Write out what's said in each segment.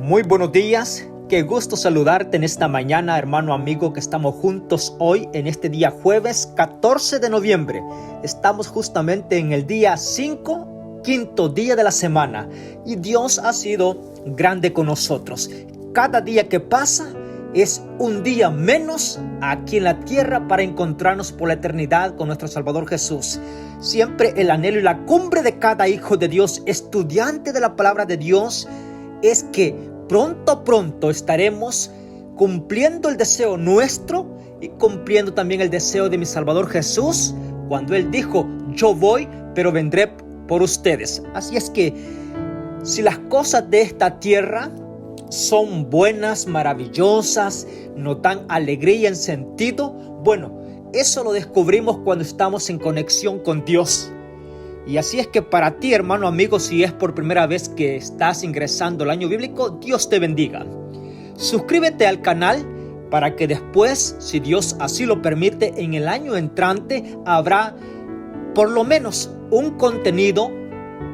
Muy buenos días, qué gusto saludarte en esta mañana, hermano amigo, que estamos juntos hoy en este día jueves 14 de noviembre. Estamos justamente en el día 5, quinto día de la semana, y Dios ha sido grande con nosotros. Cada día que pasa es un día menos aquí en la tierra para encontrarnos por la eternidad con nuestro Salvador Jesús. Siempre el anhelo y la cumbre de cada hijo de Dios, estudiante de la palabra de Dios, es que pronto estaremos cumpliendo el deseo nuestro y cumpliendo también el deseo de mi Salvador Jesús, cuando Él dijo: yo voy, pero vendré por ustedes. Así es que si las cosas de esta tierra son buenas, maravillosas, nos dan alegría en sentido, bueno, eso lo descubrimos cuando estamos en conexión con Dios. Y así es que para ti, hermano amigo, si es por primera vez que estás ingresando al año bíblico, Dios te bendiga. Suscríbete al canal para que después, si Dios así lo permite, en el año entrante habrá por lo menos un contenido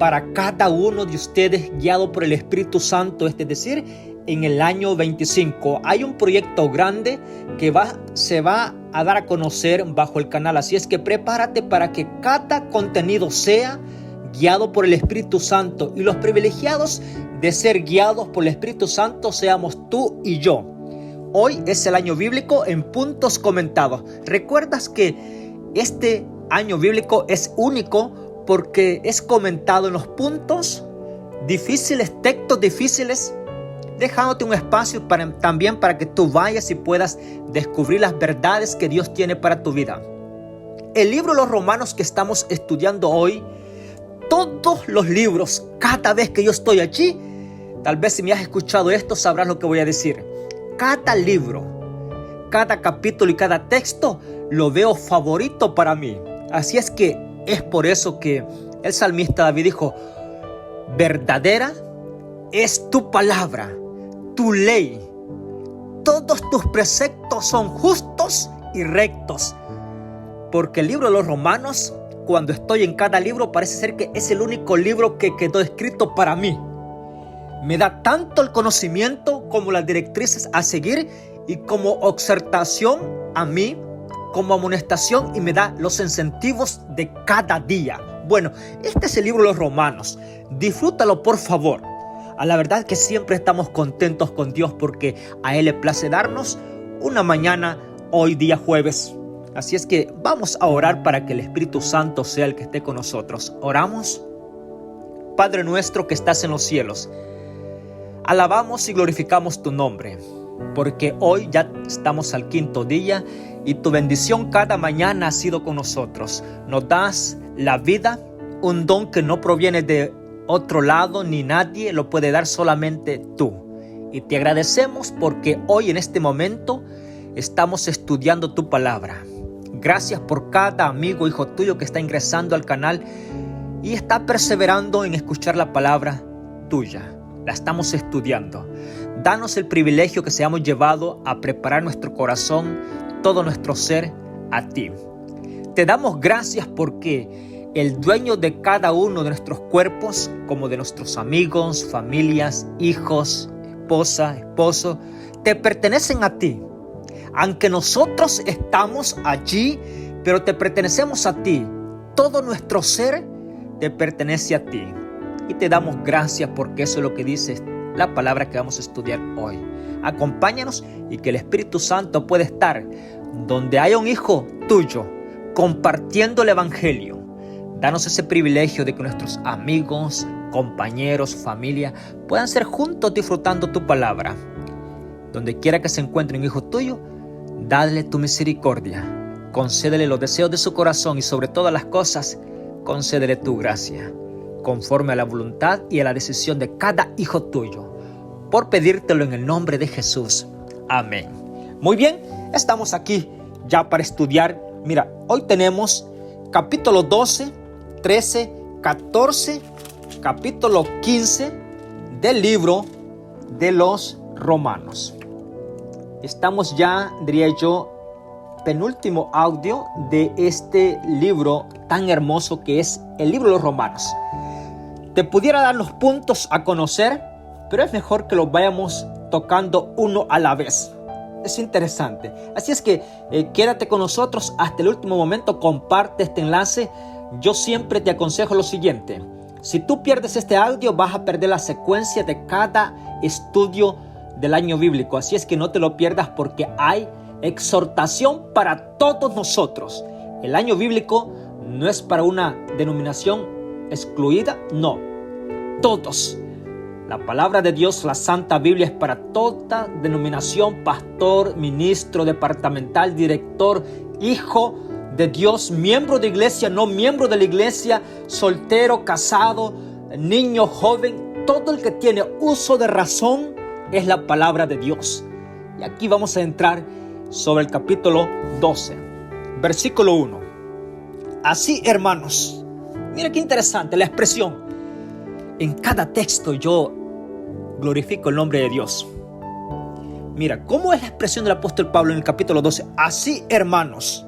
para cada uno de ustedes guiado por el Espíritu Santo, es decir, en el año 25. Hay un proyecto grande que se va a dar a conocer bajo el canal, así es que prepárate para que cada contenido sea guiado por el Espíritu Santo, y los privilegiados de ser guiados por el Espíritu Santo seamos tú y yo. Hoy es el año bíblico en puntos comentados. ¿Recuerdas que este año bíblico es único porque es comentado en los puntos difíciles, textos difíciles, dejándote un espacio también para que tú vayas y puedas descubrir las verdades que Dios tiene para tu vida? El libro de los Romanos que estamos estudiando hoy, todos los libros, cada vez que yo estoy allí, tal vez si me has escuchado esto sabrás lo que voy a decir. Cada libro, cada capítulo y cada texto lo veo favorito para mí. Así es que es por eso que el salmista David dijo: verdadera es tu palabra, tu ley, todos tus preceptos son justos y rectos. Porque el libro de los Romanos, cuando estoy en cada libro, parece ser que es el único libro que quedó escrito para mí. Me da tanto el conocimiento como las directrices a seguir, y como exhortación a mí, como amonestación, y me da los incentivos de cada día. Bueno, este es el libro de los Romanos. Disfrútalo, por favor. A la verdad que siempre estamos contentos con Dios porque a Él le place darnos una mañana hoy día jueves. Así es que vamos a orar para que el Espíritu Santo sea el que esté con nosotros. Oramos. Padre nuestro que estás en los cielos, alabamos y glorificamos tu nombre, porque hoy ya estamos al quinto día y tu bendición cada mañana ha sido con nosotros. Nos das la vida, un don que no proviene de otro lado, ni nadie lo puede dar, solamente tú. Y te agradecemos porque hoy en este momento estamos estudiando tu palabra. Gracias por cada amigo, hijo tuyo que está ingresando al canal y está perseverando en escuchar la palabra tuya. La estamos estudiando. Danos el privilegio que seamos llevados a preparar nuestro corazón, todo nuestro ser a ti. Te damos gracias porque el dueño de cada uno de nuestros cuerpos, como de nuestros amigos, familias, hijos, esposa, esposo, te pertenecen a ti. Aunque nosotros estamos allí, pero te pertenecemos a ti. Todo nuestro ser te pertenece a ti. Y te damos gracias porque eso es lo que dice la palabra que vamos a estudiar hoy. Acompáñanos y que el Espíritu Santo pueda estar donde haya un hijo tuyo compartiendo el evangelio. Danos ese privilegio de que nuestros amigos, compañeros, familia puedan ser juntos disfrutando tu palabra. Donde quiera que se encuentre un hijo tuyo, dale tu misericordia. Concédele los deseos de su corazón y sobre todas las cosas, concédele tu gracia, conforme a la voluntad y a la decisión de cada hijo tuyo. Por pedírtelo en el nombre de Jesús. Amén. Muy bien, estamos aquí ya para estudiar. Mira, hoy tenemos capítulo 12, 13, 14, capítulo 15 del libro de los Romanos. Estamos ya, diría yo, penúltimo audio de este libro tan hermoso que es el libro de los Romanos. Te pudiera dar los puntos a conocer, pero es mejor que los vayamos tocando uno a la vez. Es interesante. Así es que quédate con nosotros hasta el último momento, comparte este enlace. Yo siempre te aconsejo lo siguiente: si tú pierdes este audio, vas a perder la secuencia de cada estudio del año bíblico. Así es que no te lo pierdas, porque hay exhortación para todos nosotros. El año bíblico no es para una denominación excluida, no. Todos. La palabra de Dios, la Santa Biblia, es para toda denominación: pastor, ministro, departamental, director, hijo de Dios, miembro de iglesia, no miembro de la iglesia, soltero, casado, niño, joven. Todo el que tiene uso de razón es la palabra de Dios. Y aquí vamos a entrar sobre el capítulo 12, versículo 1. Así, hermanos, mira qué interesante la expresión. En cada texto yo glorifico el nombre de Dios. Mira, ¿cómo es la expresión del apóstol Pablo en el capítulo 12? Así, hermanos,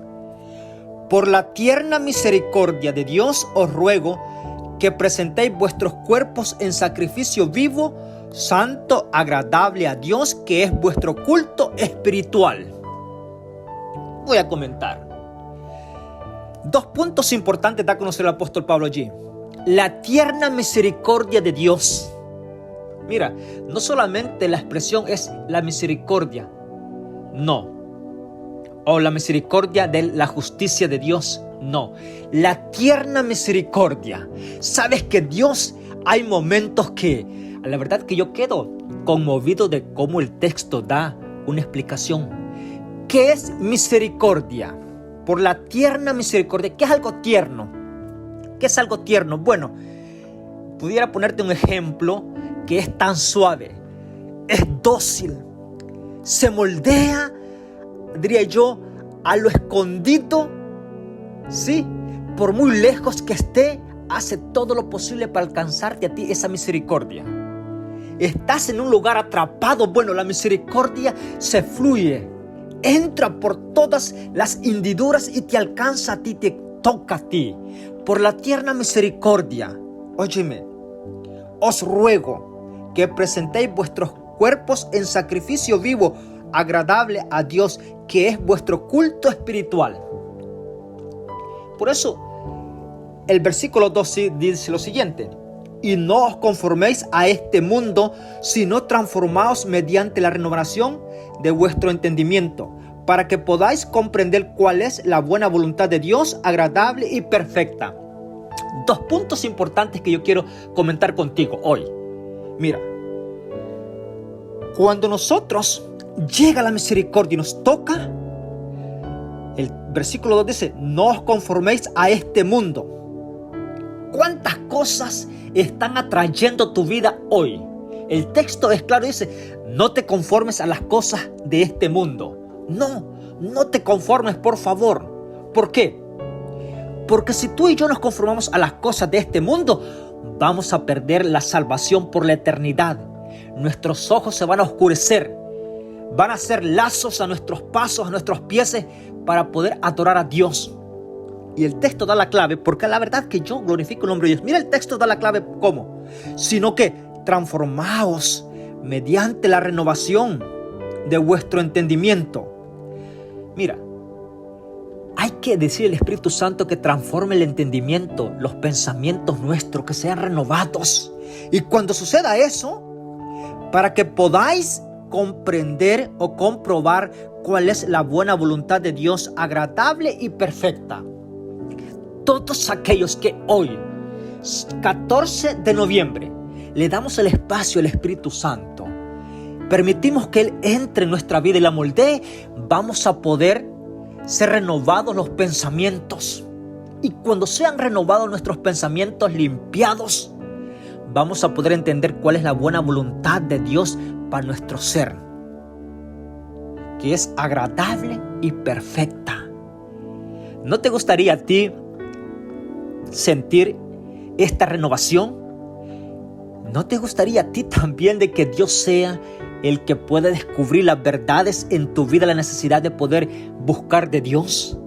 por la tierna misericordia de Dios os ruego que presentéis vuestros cuerpos en sacrificio vivo, santo, agradable a Dios, que es vuestro culto espiritual. Voy a comentar. 2 puntos importantes da a conocer el apóstol Pablo allí. La tierna misericordia de Dios. Mira, no solamente la expresión es la misericordia, no. O la misericordia de la justicia de Dios, no. La tierna misericordia. Sabes que Dios, hay momentos que, la verdad que yo quedo conmovido de cómo el texto da una explicación. ¿Qué es misericordia? Por la tierna misericordia. ¿Qué es algo tierno? ¿Qué es algo tierno? Bueno, pudiera ponerte un ejemplo que es tan suave, es dócil, se moldea, diría yo, a lo escondido, ¿sí? Por muy lejos que esté, hace todo lo posible para alcanzarte a ti esa misericordia. Estás en un lugar atrapado, bueno, la misericordia se fluye, entra por todas las hendiduras y te alcanza a ti, te toca a ti. Por la tierna misericordia, óyeme, os ruego que presentéis vuestros cuerpos en sacrificio vivo, agradable a Dios, que es vuestro culto espiritual. Por eso, el versículo 2 dice lo siguiente: y no os conforméis a este mundo, sino transformaos mediante la renovación de vuestro entendimiento, para que podáis comprender cuál es la buena voluntad de Dios, agradable y perfecta. 2 puntos importantes que yo quiero comentar contigo hoy. Mira, cuando nosotros llega la misericordia y nos toca, el versículo 2 dice: no os conforméis a este mundo. ¿Cuántas cosas están atrayendo tu vida hoy? El texto es claro, dice: no te conformes a las cosas de este mundo. No te conformes, por favor. ¿Por qué? Porque si tú y yo nos conformamos a las cosas de este mundo, vamos a perder la salvación por la eternidad. Nuestros ojos se van a oscurecer. Van a ser lazos a nuestros pasos, a nuestros pies, para poder adorar a Dios. Y el texto da la clave, porque la verdad que yo glorifico el nombre de Dios. Mira, el texto da la clave, ¿cómo? Sino que transformaos mediante la renovación de vuestro entendimiento. Mira, hay que decir al Espíritu Santo que transforme el entendimiento, los pensamientos nuestros, que sean renovados. Y cuando suceda eso, para que podáis comprender o comprobar cuál es la buena voluntad de Dios, agradable y perfecta. Todos aquellos que hoy, 14 de noviembre, le damos el espacio al Espíritu Santo, permitimos que Él entre en nuestra vida y la moldee, vamos a poder ser renovados los pensamientos. Y cuando sean renovados nuestros pensamientos, limpiados, vamos a poder entender cuál es la buena voluntad de Dios para nuestro ser, que es agradable y perfecta. ¿No te gustaría a ti sentir esta renovación? ¿No te gustaría a ti también de que Dios sea el que pueda descubrir las verdades en tu vida, la necesidad de poder buscar de Dios?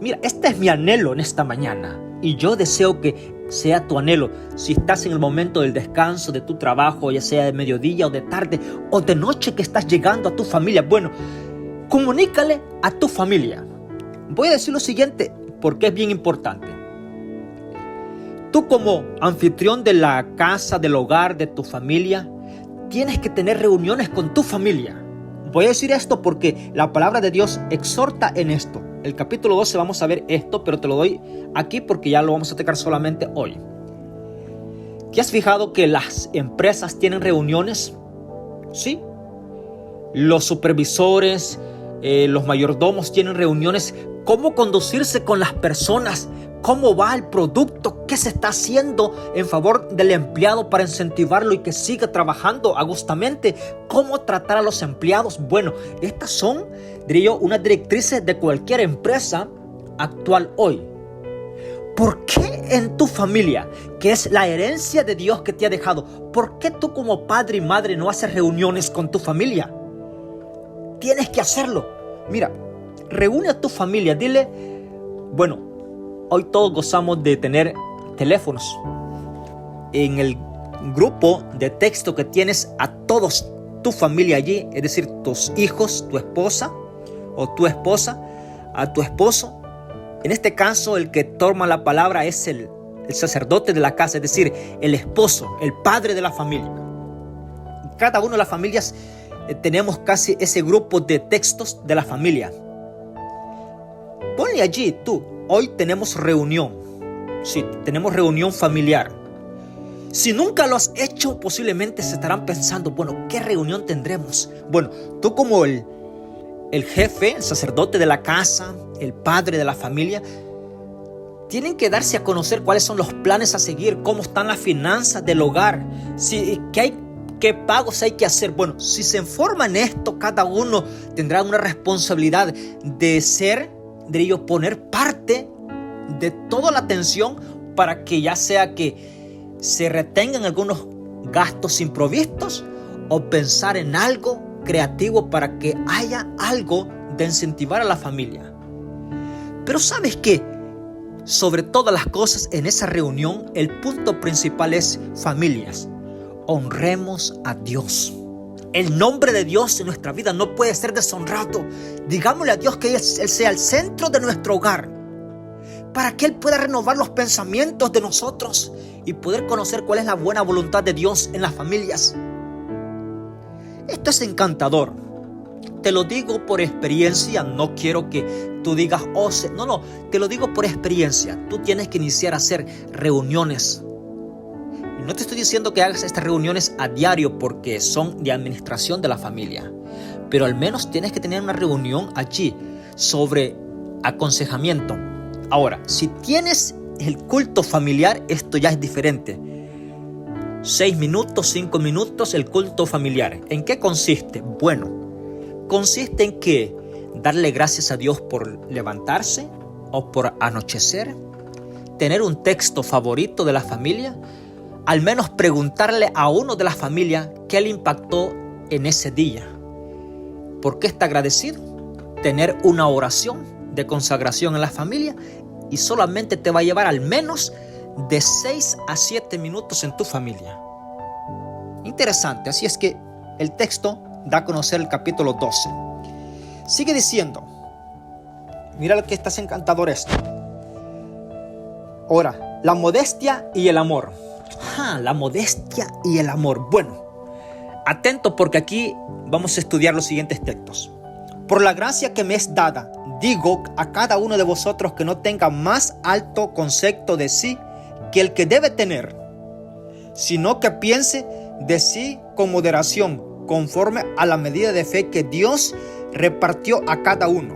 Mira, este es mi anhelo en esta mañana, y yo deseo que sea tu anhelo. Si estás en el momento del descanso de tu trabajo, ya sea de mediodía o de tarde o de noche que estás llegando a tu familia, bueno, comunícale a tu familia. Voy a decir lo siguiente porque es bien importante. Tú como anfitrión de la casa, del hogar, de tu familia, tienes que tener reuniones con tu familia. Voy a decir esto porque la palabra de Dios exhorta en esto. El capítulo 12 vamos a ver esto, pero te lo doy aquí porque ya lo vamos a tocar solamente hoy. ¿Te has fijado que las empresas tienen reuniones? Sí. Los supervisores, los mayordomos tienen reuniones. ¿Cómo conducirse con las personas? ¿Cómo va el producto? ¿Qué se está haciendo en favor del empleado para incentivarlo y que siga trabajando agustamente? ¿Cómo tratar a los empleados? Bueno, estas son, diría yo, unas directrices de cualquier empresa actual hoy. ¿Por qué en tu familia, que es la herencia de Dios que te ha dejado, por qué tú como padre y madre no haces reuniones con tu familia? Tienes que hacerlo. Mira, reúne a tu familia, dile, bueno, hoy todos gozamos de tener teléfonos. En el grupo de texto que tienes a todos tu familia allí, es decir, tus hijos, tu esposa o tu esposa, a tu esposo. En este caso, el que toma la palabra es el sacerdote de la casa, es decir, el esposo, el padre de la familia. Cada una de las familias tenemos casi ese grupo de textos de la familia. Ponle allí tú. Hoy tenemos reunión. Sí, tenemos reunión familiar. Si nunca lo has hecho, posiblemente se estarán pensando, bueno, ¿qué reunión tendremos? Bueno, tú como el jefe, el sacerdote de la casa, el padre de la familia, tienen que darse a conocer cuáles son los planes a seguir, cómo están las finanzas del hogar, qué pagos hay que hacer. Bueno, si se informa en esto, cada uno tendrá una responsabilidad de ello poner parte de toda la atención para que ya sea que se retengan algunos gastos imprevistos o pensar en algo creativo para que haya algo de incentivar a la familia. Pero ¿sabes qué? Sobre todas las cosas en esa reunión, el punto principal es familias. Honremos a Dios. El nombre de Dios en nuestra vida no puede ser deshonrado. Digámosle a Dios que Él sea el centro de nuestro hogar, para que Él pueda renovar los pensamientos de nosotros y poder conocer cuál es la buena voluntad de Dios en las familias. Esto es encantador. Te lo digo por experiencia. No quiero que tú digas, no, te lo digo por experiencia. Tú tienes que iniciar a hacer reuniones. Y no te estoy diciendo que hagas estas reuniones a diario porque son de administración de la familia. Pero al menos tienes que tener una reunión allí sobre aconsejamiento. Ahora, si tienes el culto familiar, esto ya es diferente. 6 minutos, 5 minutos, el culto familiar. ¿En qué consiste? Bueno, consiste en que darle gracias a Dios por levantarse o por anochecer, tener un texto favorito de la familia, al menos preguntarle a uno de la familia qué le impactó en ese día. ¿Por qué está agradecido? Tener una oración de consagración en la familia y solamente te va a llevar al menos de 6 a 7 minutos en tu familia. Interesante, así es que el texto da a conocer el capítulo 12. Sigue diciendo, mira lo que está encantador esto. Ahora, la modestia y el amor. La modestia y el amor. Bueno, atento porque aquí vamos a estudiar los siguientes textos. Por la gracia que me es dada, digo a cada uno de vosotros que no tenga más alto concepto de sí que el que debe tener, sino que piense de sí con moderación, conforme a la medida de fe que Dios repartió a cada uno.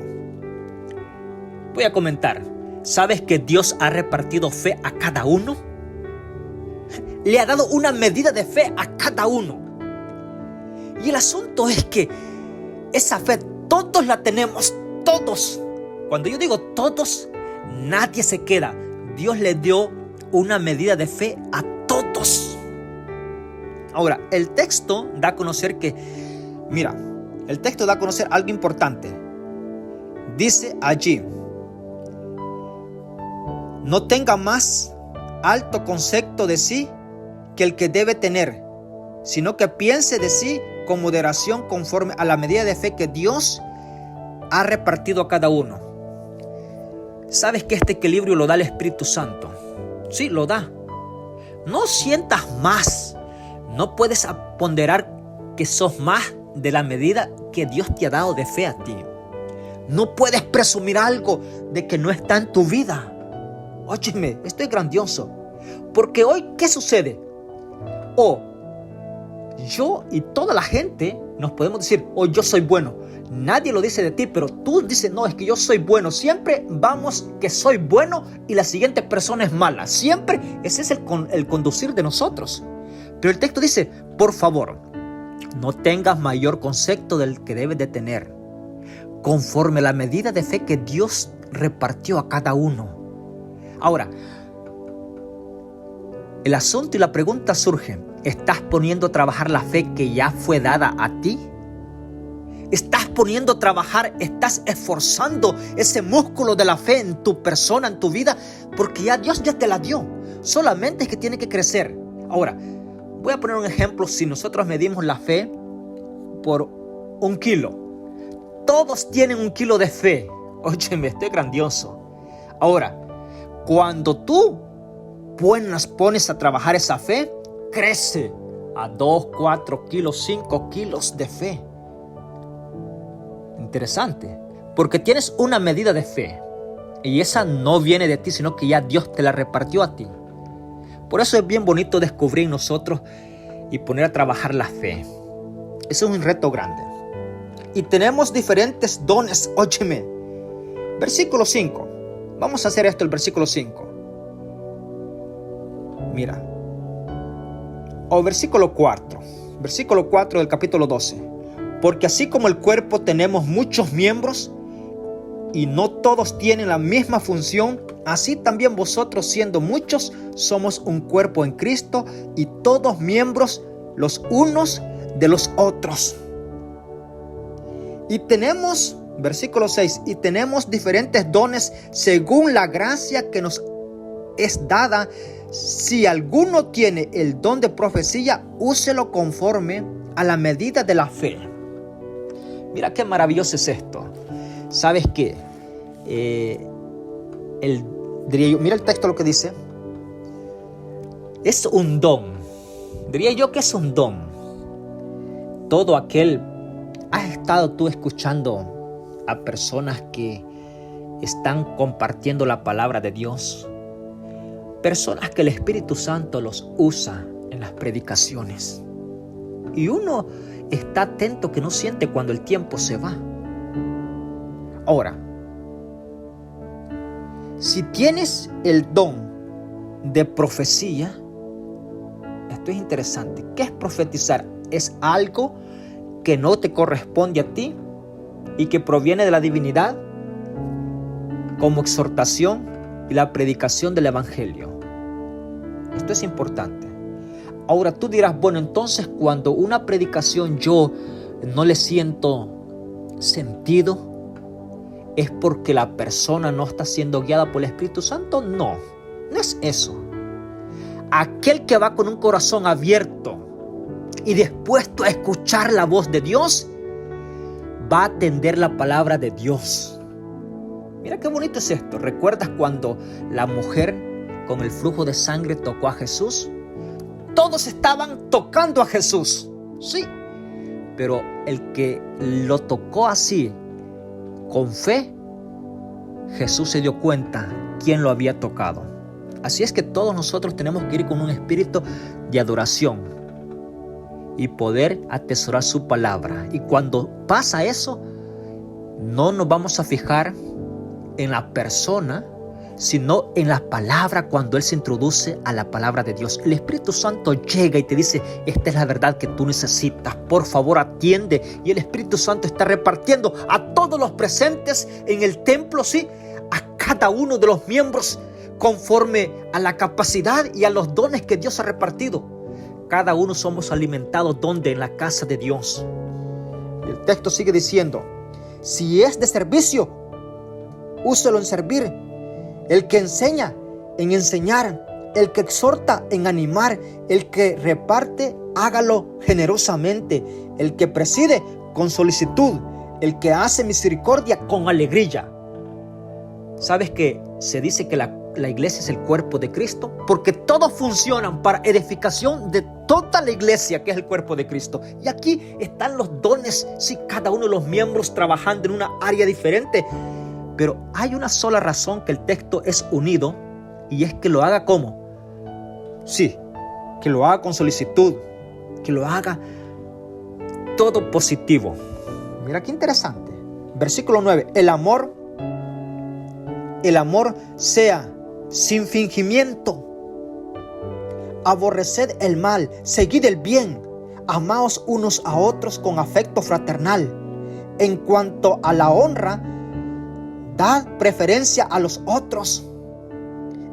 Voy a comentar. ¿Sabes que Dios ha repartido fe a cada uno? Le ha dado una medida de fe a cada uno. Y el asunto es que esa fe todos la tenemos, todos. Cuando yo digo todos, nadie se queda. Dios le dio una medida de fe a todos. Ahora, el texto da a conocer que, mira, el texto da a conocer algo importante. Dice allí, no tenga más alto concepto de sí que el que debe tener, sino que piense de sí con moderación conforme a la medida de fe que Dios ha repartido a cada uno. ¿Sabes que este equilibrio lo da el Espíritu Santo? Sí, lo da. No sientas más. No puedes ponderar que sos más de la medida que Dios te ha dado de fe a ti. No puedes presumir algo de que no está en tu vida. Óyeme, esto es grandioso. Porque hoy, ¿qué sucede? Yo y toda la gente nos podemos decir, yo soy bueno. Nadie lo dice de ti, pero tú dices, no, es que yo soy bueno. Siempre vamos que soy bueno y la siguiente persona es mala. Siempre ese es el conducir de nosotros. Pero el texto dice, por favor, no tengas mayor concepto del que debes de tener, conforme a la medida de fe que Dios repartió a cada uno. Ahora, el asunto y la pregunta surgen, ¿estás poniendo a trabajar la fe que ya fue dada a ti? ¿Estás poniendo a trabajar, estás esforzando ese músculo de la fe en tu persona, en tu vida? Porque ya Dios ya te la dio. Solamente es que tiene que crecer. Ahora, voy a poner un ejemplo. Si nosotros medimos la fe por 1 kilo, todos tienen 1 kilo de fe. Óyeme, esto es grandioso. Ahora, cuando tú pones a trabajar esa fe, crece a 2, 4 kilos, 5 kilos de fe. Interesante, porque tienes una medida de fe y esa no viene de ti, sino que ya Dios te la repartió a ti. Por eso es bien bonito descubrir nosotros y poner a trabajar la fe. Eso es un reto grande. Y tenemos diferentes dones. Óyeme, versículo 5. Vamos a hacer esto, el versículo 5. Mira. O versículo 4. Versículo 4 del capítulo 12. Porque así como el cuerpo tenemos muchos miembros y no todos tienen la misma función, así también vosotros, siendo muchos, somos un cuerpo en Cristo y todos miembros los unos de los otros. Y tenemos, versículo 6, y tenemos diferentes dones según la gracia que nos es dada. Si alguno tiene el don de profecía, úselo conforme a la medida de la fe. Mira qué maravilloso es esto. ¿Sabes qué? Mira el texto lo que dice. Es un don. Diría yo que es un don. Todo aquel... ¿Has estado tú escuchando a personas que están compartiendo la palabra de Dios? Personas que el Espíritu Santo los usa en las predicaciones. Y uno está atento que no siente cuando el tiempo se va. Ahora, si tienes el don de profecía, esto es interesante. ¿Qué es profetizar? Es algo que no te corresponde a ti y que proviene de la divinidad como exhortación y la predicación del evangelio. Esto es importante. Ahora tú dirás, bueno, entonces cuando una predicación yo no le siento sentido, ¿es porque la persona no está siendo guiada por el Espíritu Santo? No, no es eso. Aquel que va con un corazón abierto y dispuesto a escuchar la voz de Dios, va a atender la palabra de Dios. Mira qué bonito es esto. ¿Recuerdas cuando la mujer con el flujo de sangre tocó a Jesús? Todos estaban tocando a Jesús, sí, pero el que lo tocó así, con fe, Jesús se dio cuenta quién lo había tocado. Así es que todos nosotros tenemos que ir con un espíritu de adoración y poder atesorar su palabra. Y cuando pasa eso, no nos vamos a fijar en la persona, sino en la palabra. Cuando Él se introduce a la palabra de Dios, el Espíritu Santo llega y te dice, esta es la verdad que tú necesitas, por favor atiende. Y el Espíritu Santo está repartiendo a todos los presentes en el templo, sí, a cada uno de los miembros conforme a la capacidad y a los dones que Dios ha repartido. Cada uno somos alimentados donde, en la casa de Dios. El texto sigue diciendo, si es de servicio, úselo en servir. El que enseña, en enseñar. El que exhorta en animar, el que reparte, hágalo generosamente. El que preside, con solicitud. El que hace misericordia, con alegría. ¿Sabes que se dice que la iglesia es el cuerpo de Cristo? Porque todos funcionan para edificación de toda la iglesia, que es el cuerpo de Cristo. Y aquí están los dones, sí, cada uno de los miembros trabajando en una área diferente. Pero hay una sola razón que el texto es unido, y es que lo haga ¿cómo? Sí, que lo haga con solicitud, que lo haga todo positivo. Mira qué interesante. Versículo 9. El amor sea sin fingimiento. Aborreced el mal, seguid el bien. Amaos unos a otros con afecto fraternal. En cuanto a la honra, dad preferencia a los otros.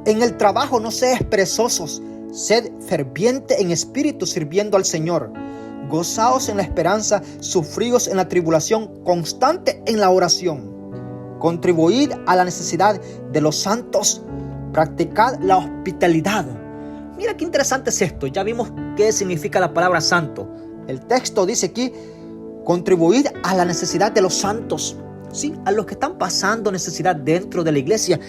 En el trabajo no seáis perezosos, sed ferviente en espíritu sirviendo al Señor. Gozaos en la esperanza, sufríos en la tribulación, constante en la oración. Contribuid a la necesidad de los santos, practicad la hospitalidad. Mira qué interesante es esto. Ya vimos qué significa la palabra santo. El texto dice aquí, contribuid a la necesidad de los santos. Sí, a los que están pasando necesidad dentro de la iglesia.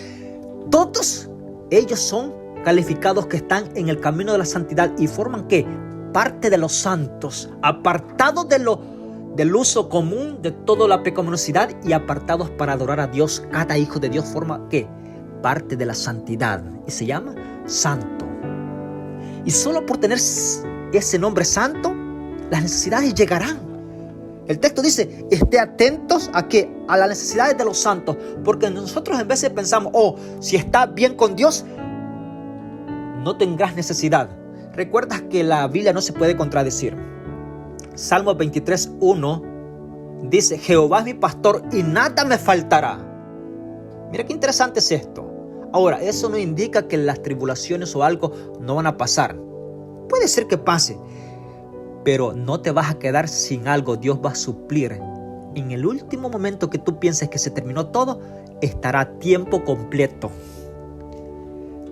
Todos ellos son calificados que están en el camino de la santidad y forman ¿qué? Parte de los santos, apartados del uso común de toda la pecaminosidad y apartados para adorar a Dios. Cada hijo de Dios forma ¿qué? Parte de la santidad y se llama santo. Y solo por tener ese nombre santo, las necesidades llegarán. El texto dice, esté atentos a ¿qué? A las necesidades de los santos, porque nosotros en veces pensamos, si estás bien con Dios, no tendrás necesidad. Recuerdas que la Biblia no se puede contradecir. Salmo 23:1 dice, Jehová es mi pastor y nada me faltará. Mira qué interesante es esto. Ahora, eso no indica que las tribulaciones o algo no van a pasar. Puede ser que pase, pero no te vas a quedar sin algo. Dios va a suplir. En el último momento que tú pienses que se terminó todo, estará a tiempo completo.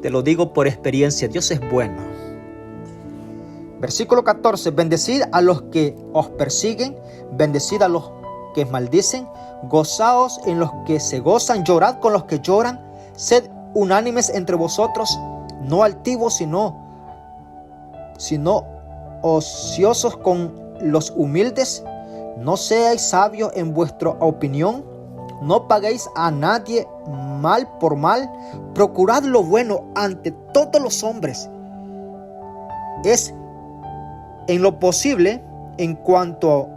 Te lo digo por experiencia, Dios es bueno. Versículo 14, bendecid a los que os persiguen, bendecid a los que maldicen, gozaos en los que se gozan, llorad con los que lloran, sed unánimes entre vosotros, no altivos, sino ociosos con los humildes, no seáis sabios en vuestra opinión, no paguéis a nadie mal por mal, procurad lo bueno ante todos los hombres. Es en lo posible, en cuanto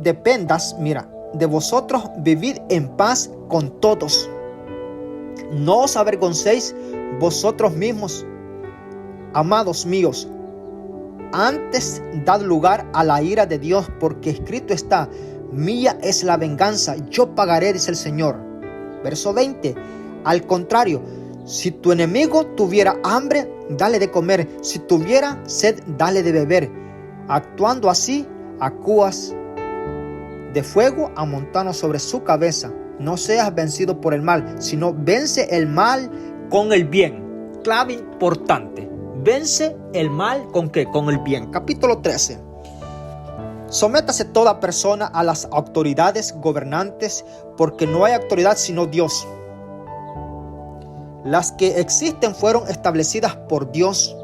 dependas, de vosotros, vivid en paz con todos. No os avergoncéis vosotros mismos, amados míos. Antes dad lugar a la ira de Dios, porque escrito está, mía es la venganza, yo pagaré, dice el Señor. Verso 20, al contrario, si tu enemigo tuviera hambre, dale de comer. Si tuviera sed, dale de beber. Actuando así, acuas de fuego amontano sobre su cabeza. No seas vencido por el mal, sino vence el mal con el bien. Clave importante. Vence el mal ¿con qué? Con el bien. Capítulo 13. Sométase toda persona a las autoridades gobernantes, porque no hay autoridad sino Dios. Las que existen fueron establecidas por Dios.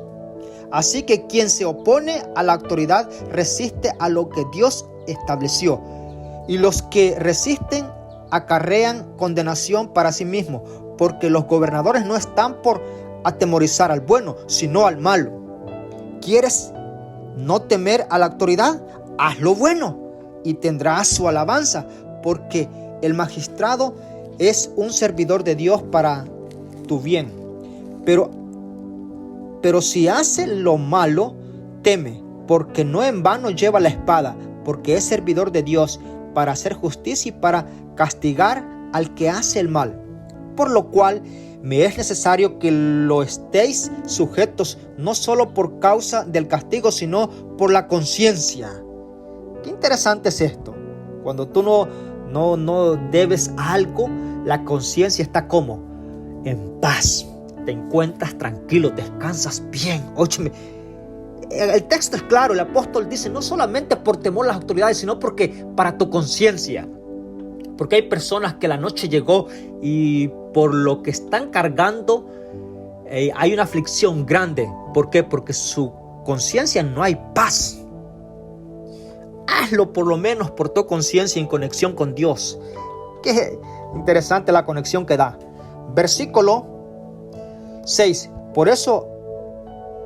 Así que quien se opone a la autoridad resiste a lo que Dios estableció. Y los que resisten acarrean condenación para sí mismos, porque los gobernadores no están por atemorizar al bueno, sino al malo. ¿Quieres no temer a la autoridad? Haz lo bueno y tendrás su alabanza, porque el magistrado es un servidor de Dios para tu bien. Pero si hace lo malo, teme, porque no en vano lleva la espada, porque es servidor de Dios para hacer justicia y para castigar al que hace el mal. Por lo cual me es necesario que lo estéis sujetos, no solo por causa del castigo, sino por la conciencia. Qué interesante es esto. Cuando tú no debes algo, la conciencia está como en paz. te encuentras tranquilo, descansas bien. Óyeme, el texto es claro, el apóstol dice, no solamente por temor a las autoridades, sino porque para tu conciencia. Porque hay personas que la noche llegó y por lo que están cargando hay una aflicción grande. ¿Por qué? Porque su conciencia no hay paz. Hazlo por lo menos por tu conciencia en conexión con Dios. Qué interesante la conexión que da. Versículo 6. Por eso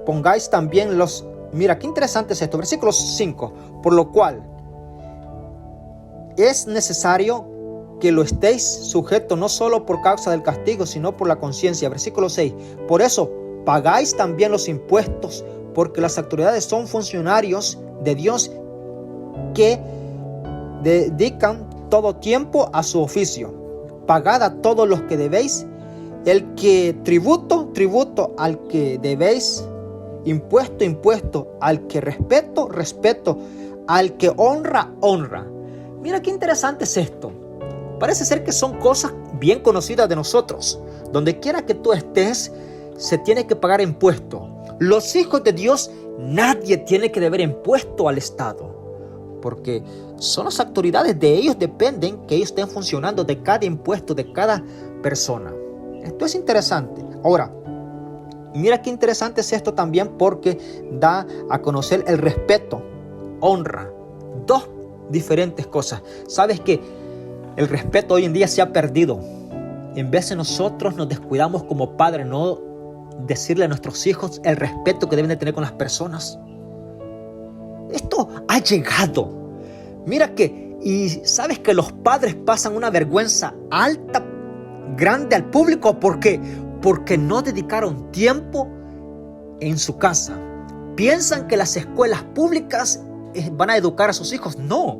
pongáis también los... Mira, qué interesante es esto. Versículo 5. Por lo cual es necesario que lo estéis sujeto no solo por causa del castigo, sino por la conciencia. Versículo 6. Por eso pagáis también los impuestos, porque las autoridades son funcionarios de Dios que dedican todo tiempo a su oficio. Pagad a todos los que debéis, el que tributo al que debéis, impuesto al que respeto, al que honra. Mira qué interesante es esto. Parece ser que son cosas bien conocidas de nosotros. Donde quiera que tú estés, se tiene que pagar impuesto. Los hijos de Dios, nadie tiene que deber impuesto al Estado, porque son las autoridades, de ellos dependen que ellos estén funcionando, de cada impuesto, de cada persona. Esto es interesante. Ahora, mira qué interesante es esto también, porque da a conocer el respeto, honra, dos diferentes cosas. ¿Sabes que el respeto hoy en día se ha perdido? En vez de nosotros nos descuidamos como padres, no decirle a nuestros hijos el respeto que deben de tener con las personas. Esto ha llegado. Mira que, y sabes que los padres pasan una vergüenza alta, grande al público. ¿Por qué? Porque no dedicaron tiempo en su casa. Piensan que las escuelas públicas van a educar a sus hijos. No.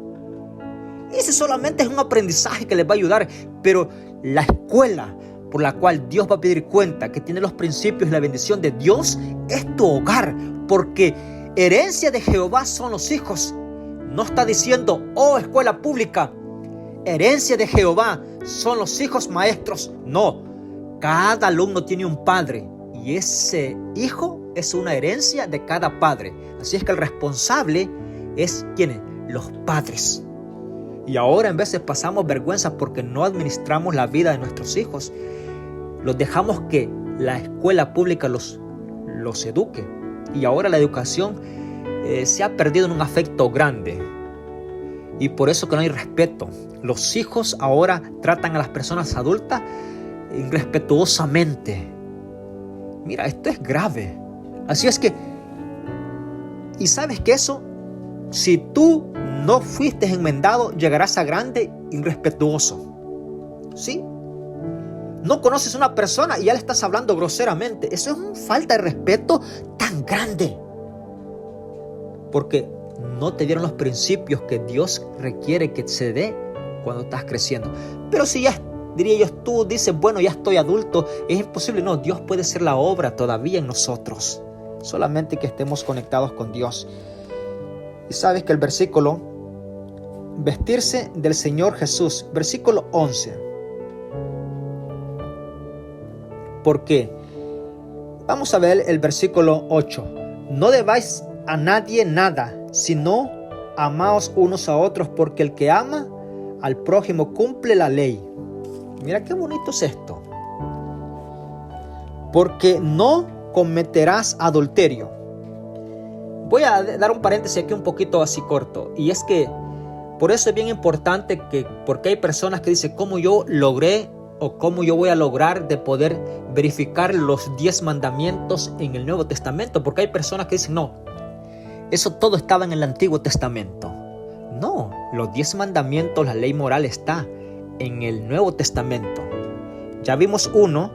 Ese solamente es un aprendizaje que les va a ayudar. Pero la escuela por la cual Dios va a pedir cuenta, que tiene los principios y la bendición de Dios, es tu hogar. Porque herencia de Jehová son los hijos. No está diciendo, oh escuela pública, herencia de Jehová son los hijos maestros. No, cada alumno tiene un padre y ese hijo es una herencia de cada padre. Así es que el responsable es ¿quiénes? Los padres. Y ahora en veces pasamos vergüenza porque no administramos la vida de nuestros hijos. Los dejamos que la escuela pública los eduque. Y ahora la educación se ha perdido en un afecto grande. Y por eso que no hay respeto. Los hijos ahora tratan a las personas adultas irrespetuosamente. Mira, esto es grave. Así es que, y sabes que eso, si tú no fuiste enmendado, llegarás a grande irrespetuoso. ¿Sí? No conoces a una persona y ya le estás hablando groseramente. Eso es una falta de respeto tan grande. Porque no te dieron los principios que Dios requiere que se dé cuando estás creciendo. Pero si ya, diría yo, tú dices, bueno, ya estoy adulto, es imposible. No, Dios puede hacer la obra todavía en nosotros. Solamente que estemos conectados con Dios. Y sabes que el versículo, vestirse del Señor Jesús, versículo 11. Porque, vamos a ver el versículo 8. No debáis a nadie nada, sino amaos unos a otros, porque el que ama al prójimo cumple la ley. Mira qué bonito es esto. Porque no cometerás adulterio. Voy a dar un paréntesis aquí un poquito así corto. Y es que por eso es bien importante porque hay personas que dicen, ¿cómo yo logré o cómo yo voy a lograr de poder verificar los 10 mandamientos en el Nuevo Testamento? Porque hay personas que dicen, no, eso todo estaba en el Antiguo Testamento. No, los 10 mandamientos, la ley moral está en el Nuevo Testamento. Ya vimos uno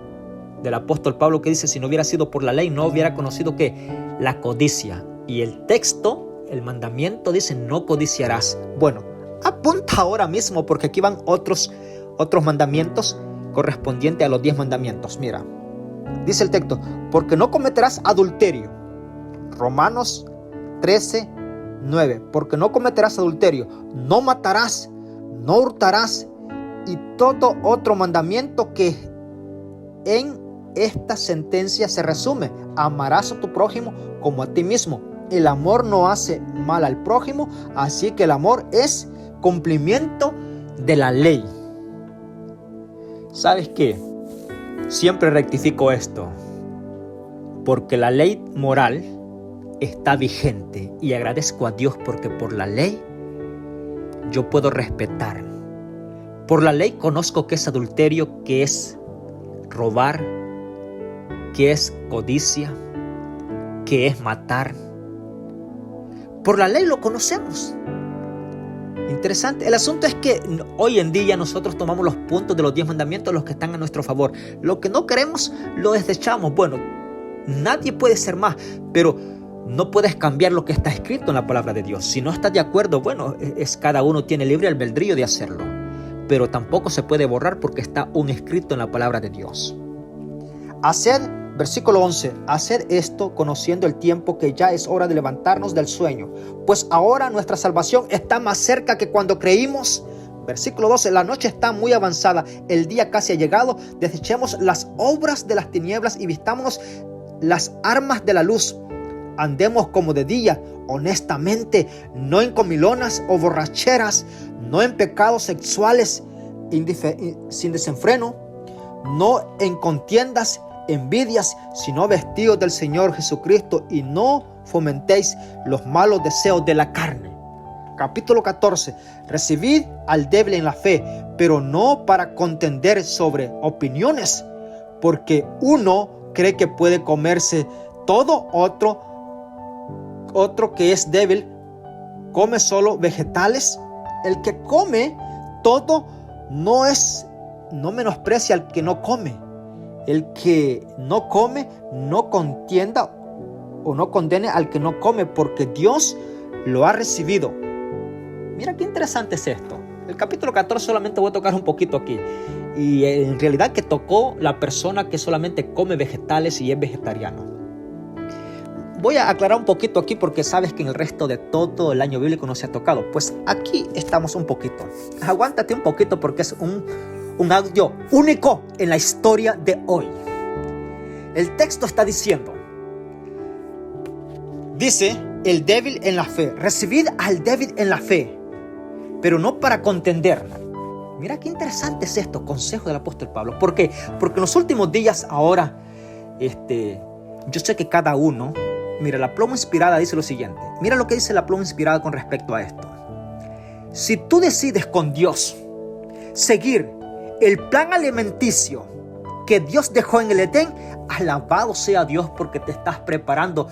del apóstol Pablo que dice, si no hubiera sido por la ley, no hubiera conocido que la codicia. Y el texto, el mandamiento dice, no codiciarás. Bueno, apunta ahora mismo porque aquí van otros mandamientos correspondientes a los 10 mandamientos. Mira, dice el texto, porque no cometerás adulterio. Romanos 13:9. Porque no cometerás adulterio, no matarás, no hurtarás, y todo otro mandamiento que en esta sentencia se resume: amarás a tu prójimo como a ti mismo. El amor no hace mal al prójimo, así que el amor es cumplimiento de la ley. ¿Sabes qué? Siempre rectifico esto, porque la ley moral está vigente y agradezco a Dios porque por la ley yo puedo respetar. Por la ley conozco qué es adulterio, qué es robar, qué es codicia, qué es matar. Por la ley lo conocemos. Interesante. El asunto es que hoy en día nosotros tomamos los puntos de los 10 mandamientos, los que están a nuestro favor. Lo que no queremos lo desechamos. Bueno, nadie puede ser más, pero no puedes cambiar lo que está escrito en la palabra de Dios. Si no estás de acuerdo, bueno, cada uno tiene libre albedrío de hacerlo. Pero tampoco se puede borrar porque está un escrito en la palabra de Dios. Versículo 11, haced esto conociendo el tiempo que ya es hora de levantarnos del sueño, pues ahora nuestra salvación está más cerca que cuando creímos. Versículo 12, la noche está muy avanzada, el día casi ha llegado, desechemos las obras de las tinieblas y vistámonos las armas de la luz. Andemos como de día, honestamente, no en comilonas o borracheras, no en pecados sexuales sin desenfreno, no en contiendas, envidias, sino vestidos del Señor Jesucristo, y no fomentéis los malos deseos de la carne. Capítulo 14. Recibid al débil en la fe, pero no para contender sobre opiniones, porque uno cree que puede comerse todo, otro que es débil come solo vegetales. El que come todo no menosprecia al que no come. El que no come no contienda o no condene al que no come, porque Dios lo ha recibido. Mira qué interesante es esto. El capítulo 14 solamente voy a tocar un poquito aquí. Y en realidad que tocó la persona que solamente come vegetales y es vegetariano. Voy a aclarar un poquito aquí porque sabes que en el resto de todo el año bíblico no se ha tocado. Pues aquí estamos un poquito. Aguántate un poquito porque es un audio único en la historia de hoy. El texto está diciendo, dice el débil en la fe, recibid al débil en la fe, pero no para contender. Mira qué interesante es esto, consejo del apóstol Pablo. ¿Por qué? Porque en los últimos días ahora, yo sé que cada uno, mira, la pluma inspirada dice lo siguiente. Mira lo que dice la pluma inspirada con respecto a esto. Si tú decides con Dios seguir el plan alimenticio que Dios dejó en el Edén, alabado sea Dios porque te estás preparando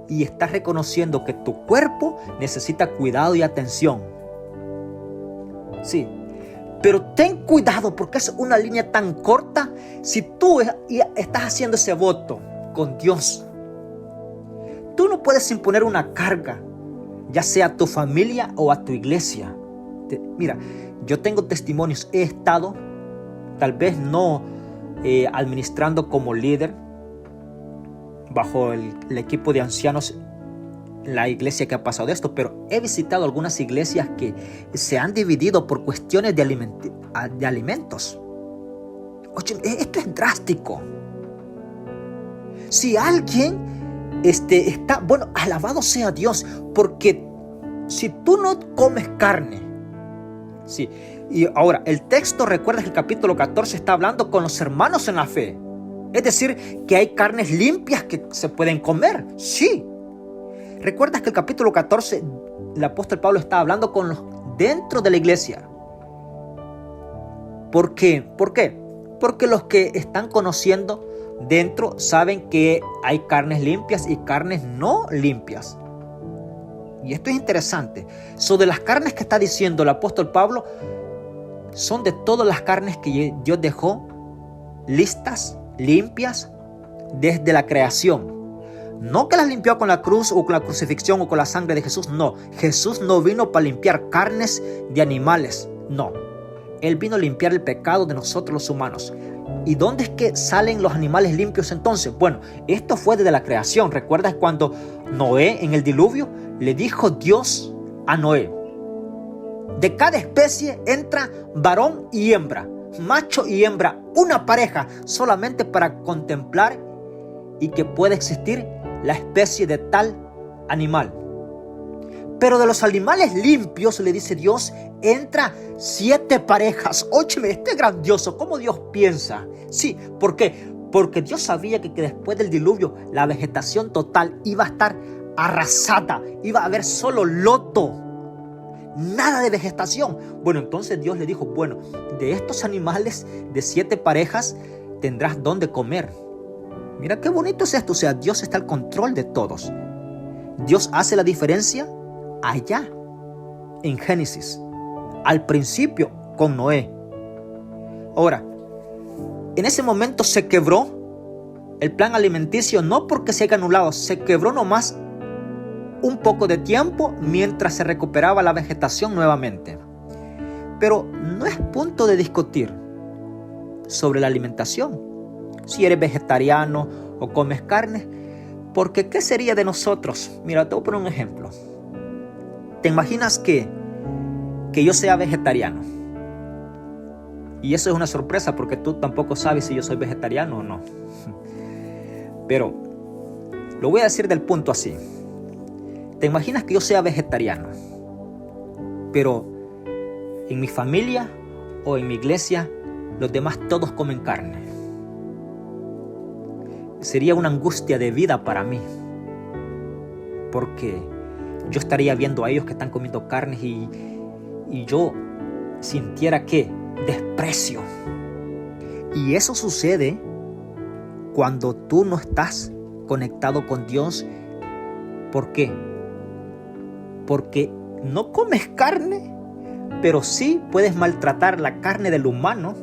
y estás reconociendo que tu cuerpo necesita cuidado y atención. Sí, pero ten cuidado porque es una línea tan corta. Si tú estás haciendo ese voto con Dios, tú no puedes imponer una carga, ya sea a tu familia o a tu iglesia. Mira, yo tengo testimonios, he estado, tal vez no administrando como líder bajo el equipo de ancianos, la iglesia que ha pasado esto, pero he visitado algunas iglesias que se han dividido por cuestiones de alimentos. Oye, esto es drástico. Si alguien está, bueno, alabado sea Dios, porque si tú no comes carne, sí. Y ahora, el texto, recuerda que el capítulo 14 está hablando con los hermanos en la fe. Es decir, que hay carnes limpias que se pueden comer. Sí. ¿Recuerdas que el capítulo 14, el apóstol Pablo está hablando con los dentro de la iglesia? ¿Por qué? ¿Por qué? Porque los que están conociendo dentro saben que hay carnes limpias y carnes no limpias. Y esto es interesante. De las carnes que está diciendo el apóstol Pablo, son de todas las carnes que Dios dejó listas, limpias, desde la creación. No que las limpió con la cruz o con la crucifixión o con la sangre de Jesús. No, Jesús no vino para limpiar carnes de animales. No, Él vino a limpiar el pecado de nosotros los humanos. ¿Y dónde es que salen los animales limpios entonces? Bueno, esto fue desde la creación. ¿Recuerdas cuando Noé en el diluvio le dijo Dios a Noé: de cada especie entra varón y hembra, macho y hembra una pareja solamente para contemplar y que pueda existir la especie de tal animal. Pero de los animales limpios, le dice Dios, entra 7 parejas. Óyeme, esto es grandioso. ¿Cómo Dios piensa? Sí, ¿por qué? Porque Dios sabía que después del diluvio la vegetación total iba a estar arrasada. Iba a haber solo lodo. Nada de vegetación. Bueno, entonces Dios le dijo, bueno, de estos animales de 7 parejas tendrás donde comer. Mira qué bonito es esto. O sea, Dios está al control de todos. Dios hace la diferencia allá en Génesis, al principio con Noé. Ahora, en ese momento se quebró el plan alimenticio, no porque se haya anulado, se quebró nomás un poco de tiempo mientras se recuperaba la vegetación nuevamente. Pero no es punto de discutir sobre la alimentación, si eres vegetariano o comes carne, porque ¿qué sería de nosotros? Mira, te voy a poner un ejemplo. ¿Te imaginas que yo sea vegetariano? Y eso es una sorpresa porque tú tampoco sabes si yo soy vegetariano o no. Pero lo voy a decir del punto así. ¿Te imaginas que yo sea vegetariano? Pero en mi familia o en mi iglesia los demás todos comen carne. Sería una angustia de vida para mí. Porque yo estaría viendo a ellos que están comiendo carne y yo sintiera que desprecio. Y eso sucede cuando tú no estás conectado con Dios. ¿Por qué? Porque no comes carne, pero sí puedes maltratar la carne del humano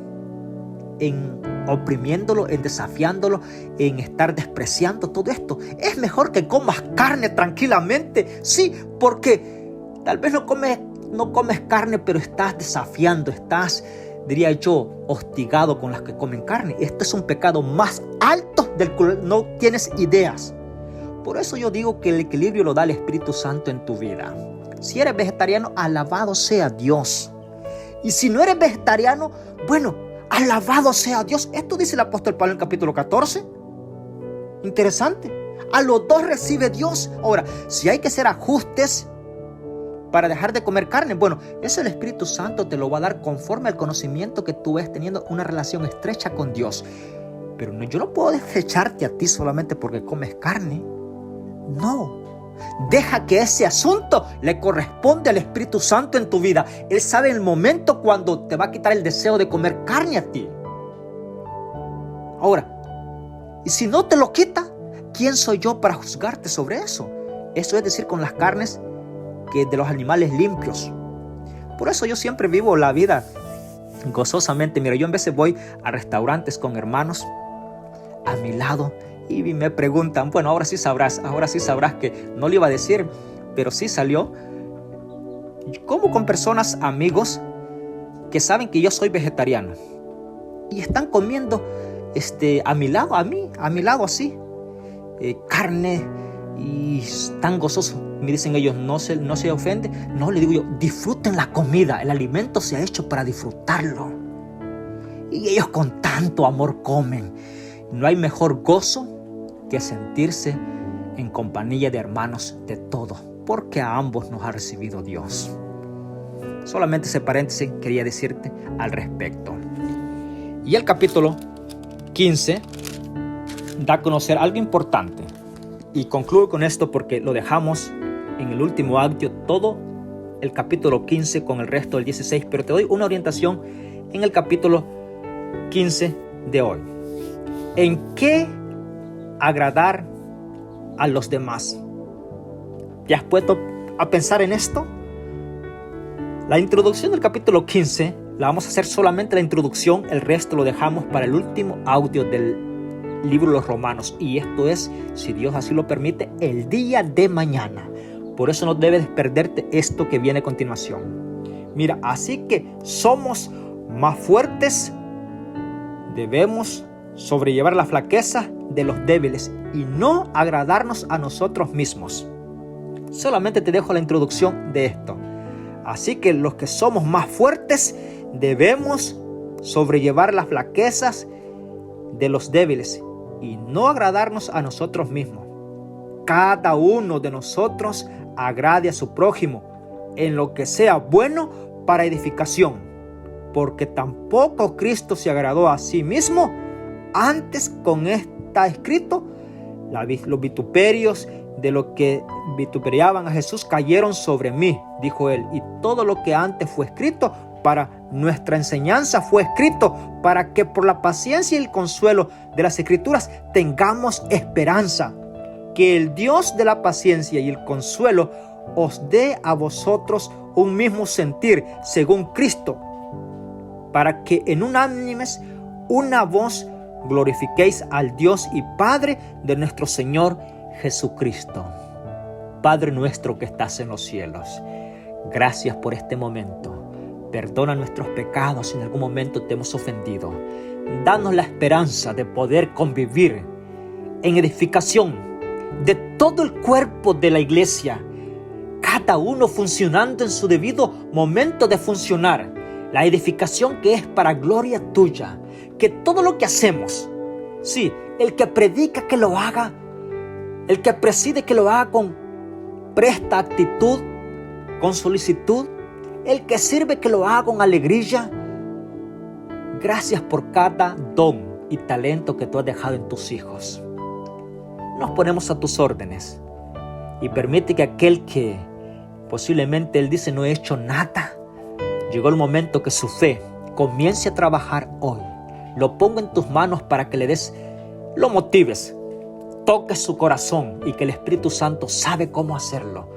en oprimiéndolo, en desafiándolo, en estar despreciando todo esto. Es mejor que comas carne tranquilamente. Sí, porque tal vez no comes carne, pero estás desafiando, estás, diría yo, hostigado con las que comen carne. Esto es un pecado más alto del cual no tienes ideas. Por eso yo digo que el equilibrio lo da el Espíritu Santo en tu vida. Si eres vegetariano, alabado sea Dios. Y si no eres vegetariano, bueno, alabado sea Dios. Esto dice el apóstol Pablo en el capítulo 14. Interesante. A los dos recibe Dios. Ahora, si hay que hacer ajustes para dejar de comer carne, bueno, eso el Espíritu Santo te lo va a dar conforme al conocimiento que tú ves teniendo una relación estrecha con Dios. Pero yo no puedo desecharte a ti solamente porque comes carne. No. Deja que ese asunto le corresponde al Espíritu Santo en tu vida. Él sabe el momento cuando te va a quitar el deseo de comer carne a ti. Ahora, y si no te lo quita, ¿quién soy yo para juzgarte sobre eso? Eso es decir, con las carnes que de los animales limpios. Por eso yo siempre vivo la vida gozosamente. Mira, yo en veces voy a restaurantes con hermanos a mi lado y me preguntan, bueno, ahora sí sabrás que no le iba a decir, pero sí salió. Como con personas, amigos, que saben que yo soy vegetariano y están comiendo a mi lado así, carne, y están gozosos. Me dicen ellos, no se ofende. No, le digo yo, disfruten la comida, el alimento se ha hecho para disfrutarlo. Y ellos con tanto amor comen. No hay mejor gozo que sentirse en compañía de hermanos de todo, porque a ambos nos ha recibido Dios. Solamente ese paréntesis quería decirte al respecto. Y el capítulo 15 da a conocer algo importante. Y concluyo con esto porque lo dejamos en el último audio, todo el capítulo 15 con el resto del 16. Pero te doy una orientación en el capítulo 15 de hoy. ¿En qué agradar a los demás? ¿Te has puesto a pensar en esto? La introducción del capítulo 15 la vamos a hacer solamente la introducción, el resto lo dejamos para el último audio del libro de los Romanos, y esto es, si Dios así lo permite, el día de mañana. Por eso no debes perderte esto que viene a continuación. Mira, así que somos más fuertes, debemos sobrellevar la flaqueza de los débiles y no agradarnos a nosotros mismos. Solamente te dejo la introducción de esto. Así que los que somos más fuertes debemos sobrellevar las flaquezas de los débiles y no agradarnos a nosotros mismos. Cada uno de nosotros agrade a su prójimo en lo que sea bueno para edificación, porque tampoco Cristo se agradó a sí mismo. Antes, con está escrito, los vituperios de los que vituperaban a Jesús cayeron sobre mí, dijo él, y todo lo que antes fue escrito para nuestra enseñanza fue escrito para que por la paciencia y el consuelo de las Escrituras tengamos esperanza. Que el Dios de la paciencia y el consuelo os dé a vosotros un mismo sentir según Cristo, para que en unánimes una voz glorifiquéis al Dios y Padre de nuestro Señor Jesucristo. Padre nuestro que estás en los cielos, gracias por este momento. Perdona nuestros pecados si en algún momento te hemos ofendido. Danos la esperanza de poder convivir en edificación de todo el cuerpo de la iglesia, cada uno funcionando en su debido momento de funcionar. La edificación que es para gloria tuya. Que todo lo que hacemos, sí, el que predica que lo haga, el que preside que lo haga con presta actitud, con solicitud, el que sirve que lo haga con alegría. Gracias por cada don y talento que tú has dejado en tus hijos. Nos ponemos a tus órdenes y permite que aquel que posiblemente él dice no he hecho nada, llegó el momento que su fe comience a trabajar hoy. Lo pongo en tus manos para que le des, lo motives, toques su corazón y que el Espíritu Santo sabe cómo hacerlo.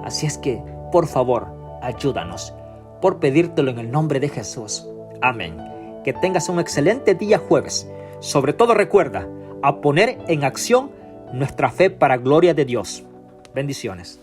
Así es que, por favor, ayúdanos por pedírtelo en el nombre de Jesús. Amén. Que tengas un excelente día jueves. Sobre todo recuerda a poner en acción nuestra fe para gloria de Dios. Bendiciones.